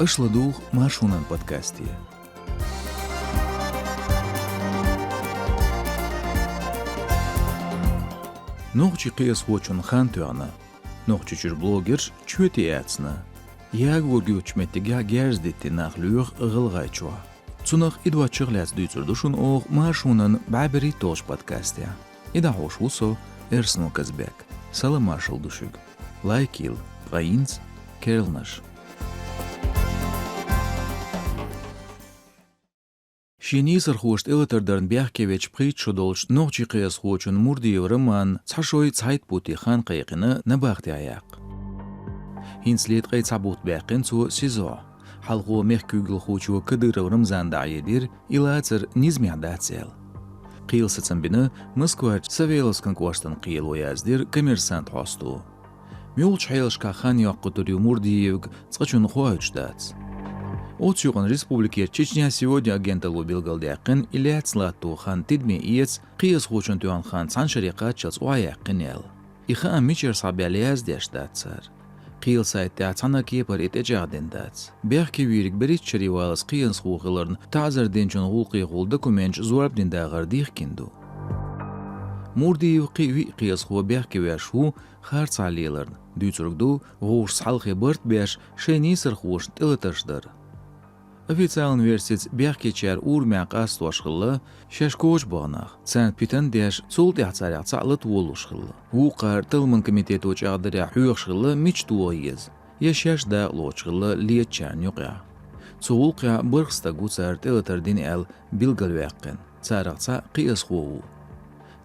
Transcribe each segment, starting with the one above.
اشلدوغ ماشونن بودكاستي. نوغچی قیس خوچون خانتوانا. نوغچی چر بلوگر چوتی اتسنا. یاگ ورگوچ متیگا گرزدیتی نخلوغ غلغایچوا. تونخ ایدوا چغلیز دویتردوشون اوغ ماشونن بعبری توش بودكاستي. ایدا هوش وسو ارسنو کزبک. سلام ماشل دوشوگ. لايكيل غاينز كيرلنش. شينيسر خوشت إلتردرن بيحكيويتش بريتشو دولش نوغچي قيس خوچون مورديو رمان تحشوي تحيط بوتي خان قيقنا نباغتي عياق. هينس ليت قيت عبوت باقين سو سيزو. حلقو ميخكوغل خوچو كدر ورمزان دعيدير إلاتر نيزمي عداتسيل. قيل ستسن بنا مسكوهر سويلوس كنكواشتن قيل ويازدير كميرسانت هاستو. ميولش حيلش كاخان يقدريو مورديوغ تسقچون خوهوش داتس. Отсюган республики Чечня сегодня агенталу билгалдяқин или ацлату хан тидми иец қиыз хочун туан хан саншариқа чалс уаяқин ел. Иха амичер сабялияз дештатсар. Қиыл сайтте ацана кепар етежағден дац. Бяхки вирик берит чаривалас қиыз хухыларн тазар денчун ғулқи ғул документ зуарбден дағар дихкинду. Мурдиев қиыз ху бяхки вяшу харц алиларн. Дүйцургду ғуш салхи бырт бяш шейнисар хуш тылыташдар. Официальный университет бяхкичер урмяк астуашхылы шешкоч бағнақ. Сәнт-Питен деш солтяқ царяқсалыт волушхылы. Уқар тылмын комитет очағдыря хуйықшылы мечтуа ез. Ешеш да лочхылы лиетчерн юқя. Цулқя бұрқста гуцар тылытырдин әл билгалвяқын. Царяқса қиыз хуу.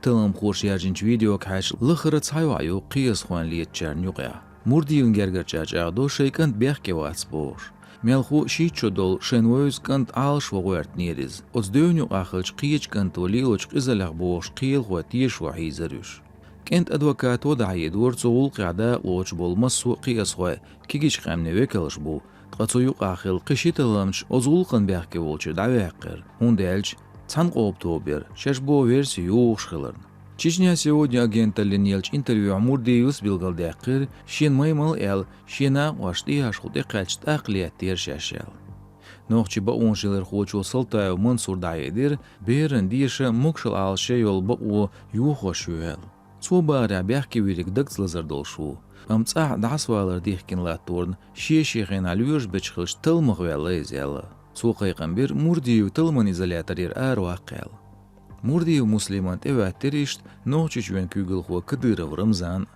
Тылым хош яржинч видео кәш лықыры цайваю қиыз хуан лиетчерн юқя. Мурдиюн гергерчач ағду шейкант бяхке вац бош. Мелху шичодол шенвоюз кант алш вогуэрт нерез. Оцдёвню ахалч қиеч кант валилоч қизалях бош қиел хуатиеш вахизарюш. Кент адвокат водайед ворцоул қиада лоч болмасу қиес хуа кигич қамне векалш бу. Тқацуюк ахил қишиталамч озулқан бяхке волчы давяқыр. Ундельч цанқ обтобер шешбо верси юғшқылырн. Чечня сегодня агента Ленелч интервью Мурдиюс билгалдяқыр шен маймал эл шена уашти ашхуды қачт ақлияттер шашел. Ноғчи ба он жылыр хочу сылтаю Мансур дайедер берін дейші мұқшыл алшы йол ба о юхо шуел. Цу баря бяхки вирик дықцлазар долшу. Амца дасвалар дихкин латурн шешеғен алюш бічхылш тылмық вялы зелі. Цу қайқамбер Мурдию тылмын изоляторир аруақел. Мурдиев муслимант эваттеришт нохчичвен кюгелхуа кадыров Рамзан.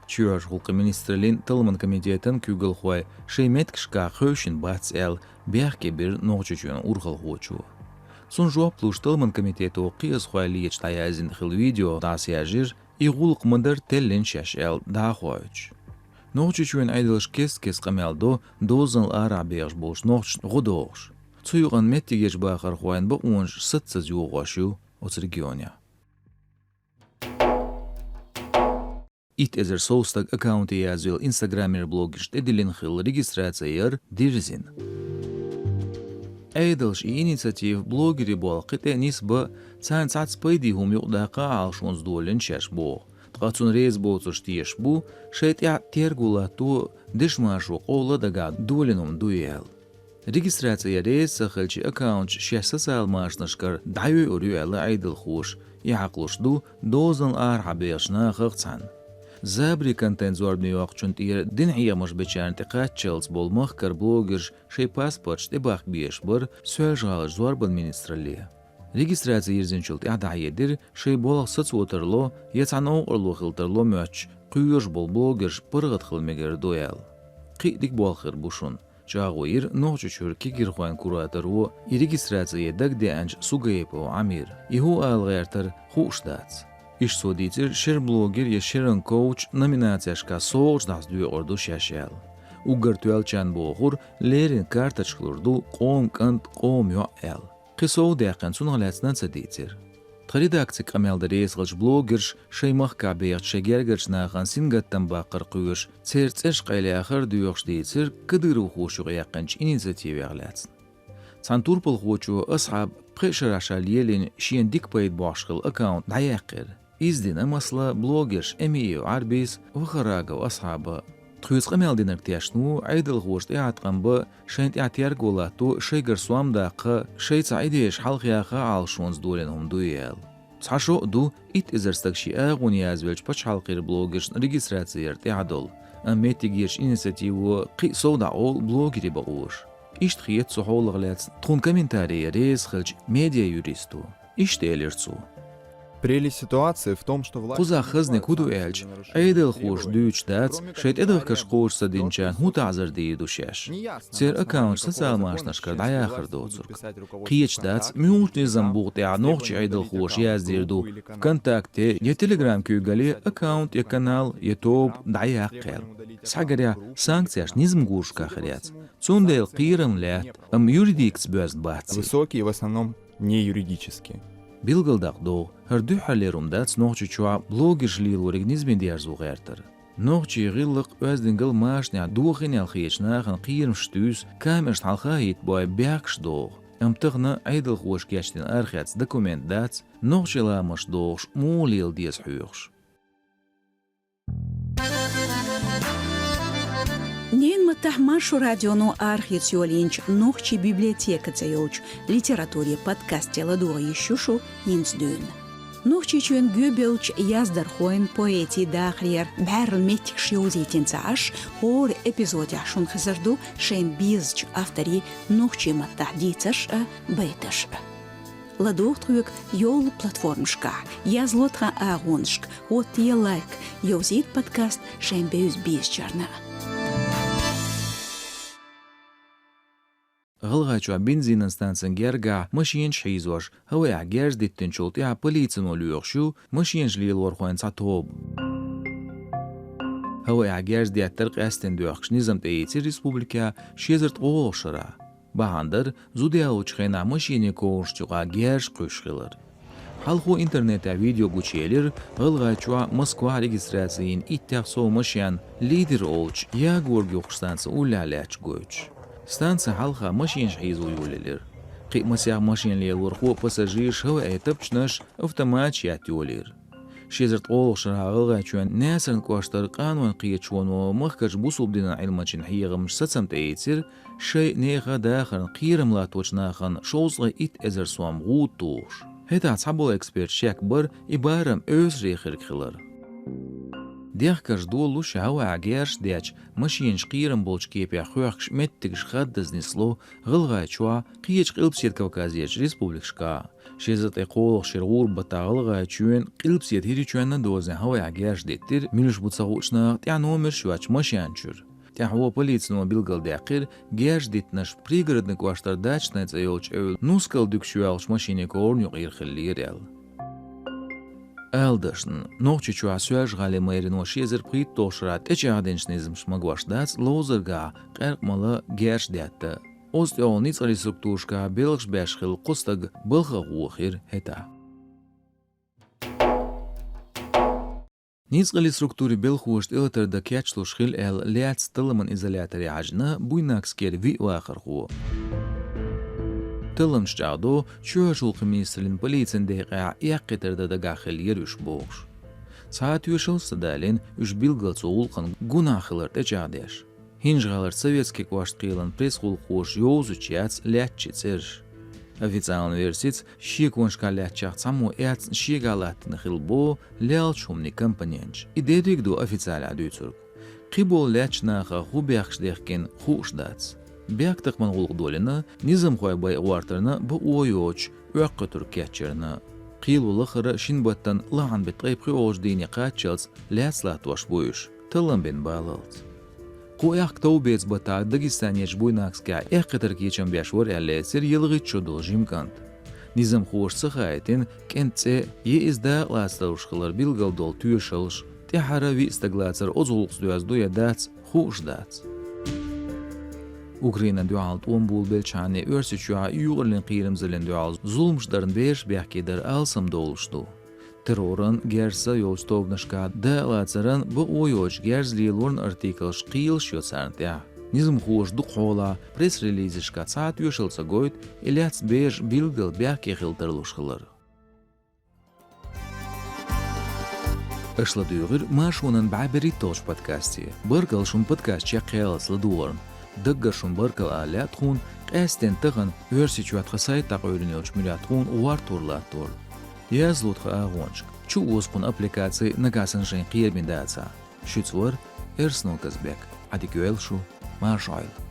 Чуаш хулка министрлин тылман комитетен кюгелхуа шейметкшка хöшин бац эл бяхке бир нохчичвен урхалхуачу. Сун жуаплуш тылман комитету қиызхуа лиеч таязин хил видео дасяжир и гулк мыдыр теллен шаш эл дахуач. Нохчичвен айдылш кес қамялдо дозан арабияш болш нохч ғудоғш. Цуйған меттигеш бақар хуайн ба унш сытсыз юғашу от регионе. Ит эзер соустаг аккаунты язвил инстаграмер блогиш эдилин хил регистрация дирзин. Эйдалш и инициатив блогери болқыт энис ба цан цацпайди хум юқдақа алшонз долин шаш бо. Тқацун рез боцуш тиеш бу шейт я тергулату дишмашу қолы дага долинум дуел. Регистрация рейс сахалчи аккаунт шессасал машнашкар дайвы урюэлы айдыл хуш яқлушду дозан архабешна хыгцан. Забри контент зуарбни вақчунт ир дин иямаш бечарн тиқатчылс болмахкар блогерш шей паспорт тибах биеш бір сөжалыш зуарбан министрали. Регистрация ирзинчулт ядайедир шей болақ сыц отырло ецано орлу хылтырло мөч құйыш бол блогерш пырғыт хылмегер дуэл. Қидик болхыр бушун. Чагуир нохчучур кигирхуан куратору и регистрация дагдянч сугаепо амир. Иху алгертер хуштац. Иш содитер шер блогер я шерен коуч номинацияшка соуч дас дүй орду шашел. Угартуэл чан бохур лерин карточклурду қом кант қом ё эл. Қисоу дяқан сунгалацнан садитер. Редакция камелда рейсгалж блогерш шеймах кабеяқ шегергерш нахан сингаттан бақыр қүйыш церцеш қайлы ақыр дүйоқш дейцер кыдыру хошуға яқынч инициатива яғлацын. Цантурпыл хочу асхаб прешараша лелин шиен дикпайд башқыл аккаунт даяқыр. Издина масла блогерш эмию арбис вахарагав асхаба Txüsqı meldinir tiyashnu aydıl xoşt iatqanbı şent iatiyar golatu şeygir suamdaqı şeyca ideş halqiyaqa alşonz dolen humduyel. Saşo du it izerstagşi ağun yazvelç paç halqir blogers registratsiyar tiadol. Metigirş inisiativu qi soda ol blogeri bağuş. İşt xiyet soğolğılat tun комментарии рез xilç media юристу. İşte elirtsu. Прелесть ситуации в том, что власть... Куза хызны куду эльч, эйдэл хуш дүйч дац, шейт эдэл каш хуш садинчан хут азар душаш. Цер аккаунт социал машнашкар даяхар доцурк. Қиеч дац, мюльтни замбуғт я нохчи эйдэл хуш яздирду, ВКонтакте, я телеграм кюгали, аккаунт, я канал, ютуб, даяққел. Сагаря санкцияш низм гуш кахаряц. Цундел қирым лят, юридикс бөзд баци. Высокие, в основном, не юридические. Bilgıldak doğ, her dühəllerumdat nohçu çua bloggerliği organizmin diyarzu gərtir. Nohçu yığılıq özdingil maşnya duğin yalxiyçnağın qiyirmştüz kamerst halqayit boy bəqş doğ. Amtıqны aydıl xoş geçtin arxats dokumentat nohçulamış doğş mulil dies hüyüx. Нен маттахмашу радиону архициолинч нохчи библиотека цеёч литературе подкасте ладуа ещушу инсдюн. Нохчи чуен гюбелч яздар хоин поэти дахриер бәрл метик шиозитин цааш хор эпизоде шун хазарду шен бизч автори нохчи маттахдицаш бейташ. Ладухтрук йол платформшка, язлотха агоншк, от я лайк, йозит подкаст шен беюз бизчарна. غلغاچوا بنزين ستانسن گرگا ماشين شيزوش هو عجرز ديتن شولت يا بوليتسن وليوخشو ماشين جليل ورخوان ساتوب هو عجرز دي الترق استن دوخش نظام تيتي ريسبوبليكا شيزرت غوشرا باهاندر زوديا وچخينا ماشين كورش چوغا گرش قوشخيلر حلقو انترنت فيديو گوچيلر غلغاچوا موسكوا ريجستراسين اتخسو ماشين ليدر اولچ يا گورگوخشتانس اولالاچ گوچ ستانسا حلقة ماشين شحيزو يوليلر قي مسيح ماشين لي ورخو باساجير هو ايتبشنش اوتومات يولير شيزرت قولش راغلغا چون ناسن كواشتر قانون قيتشون ومخكج بوصل بدنا علمچن حيغ مش ستسم تيتسر شيء نيغا داخل قيرم لا توچناخن شوزغ ات ازر سوام غوتوش هتا صحبو اكسبيرت شاكبر ابارم اوز ريخر خلر ديخكش دولو شهوا عجيرش ديش ماشين شقيرم بولش كيبيا خوخش متكش خدز نسلو غلغا چوا قيش قلبسيت كوكازيش ريسبوبليكشكا شيزت اقولغ شرغور بتا غلغا چوين قلبسيت هيري چوين دوزن هوا عجيرش ديتر ميلوش بوتساغوشنا تيانو مرشواچ ماشيانچور تيحوا полицину билгал дякир геш дитнаш пригородный кваштар дачный цеёлч эвэл нускал дюкшуалш машине корню ирхиллирел Элдашн, нохчи чуа сюаж гали майрино шезер прит тошрат эчаденшнизм шмагвашдац лозерга қерқмалы герш дятты. Ост ёлниц рисуктушка белгш бешхил қустаг былха гуахир хета. Ниц гали структури белхушт илтер да кячлушхил эл ляц тылымын изолятори ажна буйнакскер ви вахар гу. تلم شجعدو شو شلق ميسرين بليتن دقيقة يقتر دا داخل يرش بوش. ساعت يوشل سدالين يش بيلغل صولقن گناخلر تجادش. هنج غالر советский квашт قيلن пресс خلقوش يوزو چياتس لاتشي церш. Официальный версиц щеконшка лятчах саму эц щегалат нахилбо лялчумни компоненч. И деригду официаля дюцург. Қибол лячнаха хубяхш дехкен хушдац. Бяктық манғулық доліні, низам қойбай уартырны бұ ойоч, өққы түркетчерні. Қилулы қыры шинбаттан лаған бет қайпқи оғыш дейіне қатчалц ләцлат ваш бойыш, тылым бен балылц. Қояқ тау бец бата Дагестан еч бойнақсқа әққытыр кечен бәшвар әләсір елғи чудыл жимкант. Низам қоғыш сықайтын кентсе еізда ластарушқылар билгал дол түйешілш, тәхара ви істаглацыр озулықс дуязду дац хушдац. Ukrayna dualt ombul belçane örsiçua yuğurlen qirimzilen dual zulmşdarın beş bähkeder alsam doluşdu. Terrorun gersa yolstovnışka dağlatsaran bu oyoç gerzlilorn artikelş qiyil şyotsarntya. Nizm xoş duqola press releasishka saat yöşılsa goyt ilats beş bilgil bähke xiltırluşqılar. اشلدوغر ما شونن بعبري توش بودكاستي بركل شون بودكاست شقيال سلدورن دقر شون بركل آلات خون قاستن تغن ورسيچوات خساي تقويرنيوش مليات خون وار تورلات تور يازلوت خاغونش چو وسقون ابليكاتسي نقاسن جين قير من داتسا شوتور ارسنو كزبك عدي شو ما شايل